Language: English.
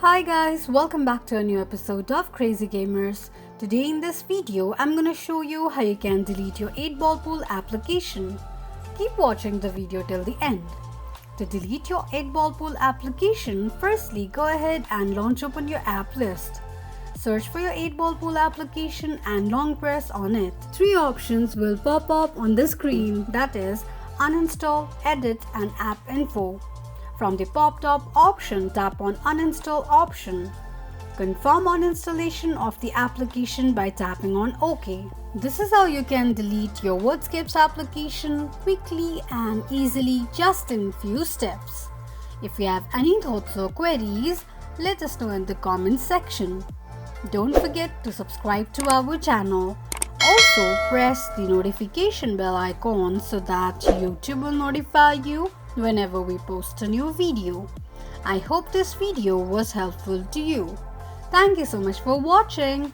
Hi guys, welcome back to a new episode of Crazy Gamers. Today in this video, I'm gonna show you how you can delete your 8-ball pool application. Keep watching the video till the end. To delete your 8-ball pool application, firstly go ahead and launch open your app list. Search for your 8-ball pool application and long press on it. Three options will pop up on the screen, that is uninstall, edit and app info. From the pop-up option, tap on Uninstall option. Confirm on installation of the application by tapping on OK. This is how you can delete your Wordscapes application quickly and easily just in few steps. If you have any thoughts or queries, let us know in the comments section. Don't forget to subscribe to our channel. Also, press the notification bell icon so that YouTube will notify you whenever we post a new video. I hope this video was helpful to you. Thank you so much for watching.